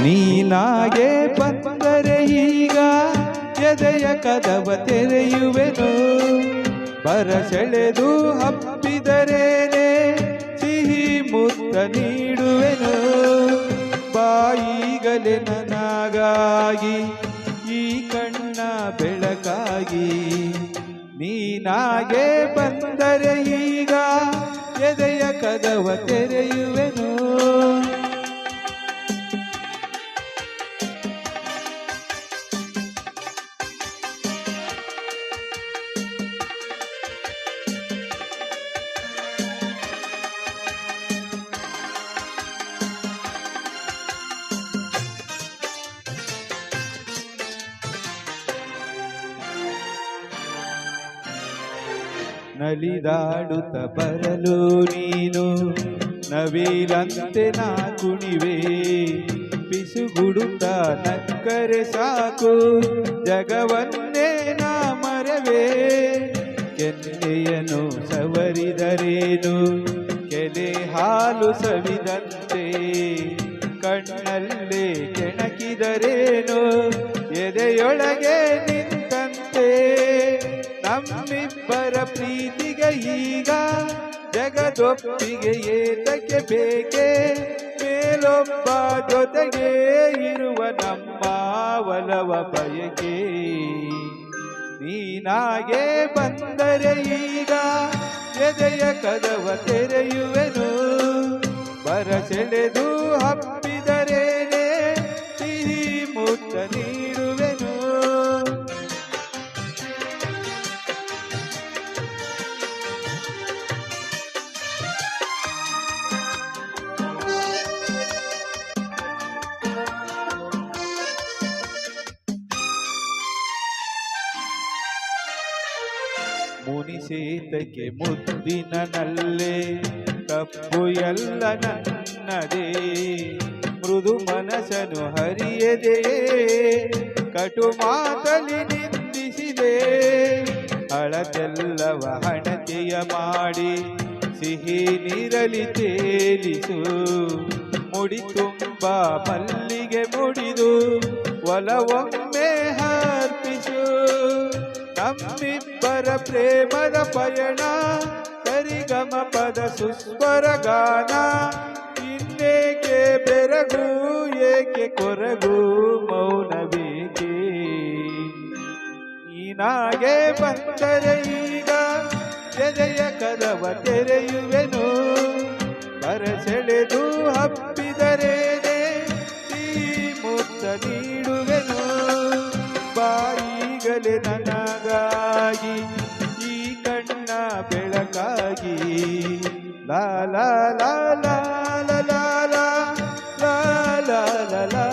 ನೀನಾಗೆ ಬಂದರೆ ಈಗ ಎದೆಯ ಕದವ ತೆರೆಯುವೆನು, ಬರಸೆಳೆದು ಹಬ್ಬಿದರೇನೆ ಸಿಹಿ ಮುತ್ತ ನೀಡುವೆನು. ಬಾಯಿಗಲೆ ನನಗಾಗಿ ಈ ಕಣ್ಣ ಬೆಳಕಾಗಿ, ನೀನಾಗೆ ಬಂದರೆ ಈಗ ಎದೆಯ ಕದವ ತೆರೆಯುವೆನು. ನಲಿದಾಡುತ್ತ ಬರಲು ನೀನು ನವಿಲಂತೆ ನಾ ಕುಣಿವೆ, ಪಿಸುಗುಡುತ್ತ ನಕ್ಕರೆ ಸಾಕು ಜಗವನ್ನೇ ನಾ ಮರವೇ. ಕೆನ್ನೆಯನ್ನು ಸವರಿದರೇನು ಕೆಲೆ ಹಾಲು ಸವಿದಂತೆ, ಕಣ್ಣಲ್ಲೇ ಕೆಣಕಿದರೇನು ಎದೆಯೊಳಗೆ ನಿಂತಂತೆ. ನಮ್ಮಿಬ್ಬರ ಪ್ರೀತಿಗೆ ಈಗ ಜಗದೊಪ್ಪಿಗೆ ಏತಕ್ಕೆ ಬೇಕೆ, ಮೇಲೊಬ್ಬ ಜೊತೆಗೆ ಇರುವ ನಮ್ಮ ಒಲವ ಬಯಕೆ. ನೀನಾಗೆ ಬಂದರೆ ಈಗ ಎದೆಯ ಕದವ ತೆರೆಯುವೆನು, ಬರಸೆಳೆದು ಹಬ್ಬಿದರೇನೆ ಸಿಹಿ ಮುತ್ತ ನೀಡುವೆನು. ಮುನಿಸೇತಕ್ಕೆ ಮುದ್ದಿನ ನಲ್ಲೆ ತಪ್ಪು ಎಲ್ಲ ನನ್ನದೇ, ಮೃದು ಮನಸ್ಸನು ಹರಿಯದೆ ಕಟು ಮಾತಲಿ ನಿಂದಿಸಿದೆ. ಅಳತೆಲ್ಲವ ಹಣತೆಯ ಮಾಡಿ ಸಿಹಿ ನೀರಲಿ ತೇಲಿಸು, ಮುಡಿ ತುಂಬ ಮಲ್ಲಿಗೆ ಮುಡಿದು ಒಲವೊಮ್ಮೆ ಹರ್ಪಿಸು. ನಮ್ಮಿಬ್ಬರ ಪ್ರೇಮದ ಪಯಣ ಸರಿಗಮ ಪದ ಸುಸ್ವರ ಗಾನ, ಇನ್ನೇಕೆ ಬೆರಗು ಏಕೆ ಕೊರಗು ಮೌನ ಬೇಕೆ. ನೀನಾಗೆ ಬಂದರೆ ಈಗ ಎದೆಯ ಕದವ ತೆರೆಯುವೆನು, ಬರಸೆಳೆದು ಹಬ್ಬಿದರೇನೆ ಸಿಹಿ ಮುತ್ತ ನೀಡುವೆನು. ಬಾಯಿಗಲೆ ನನಗಾಗಿ ಈ ಕಣ್ಣ ಬೆಳಕಾಗಿ, ಲಾ ಲಾ ಲಾ ಲಾ ಲಾ ಲಾ ಲಾ ಲಾ ಲಾ ಲಾ.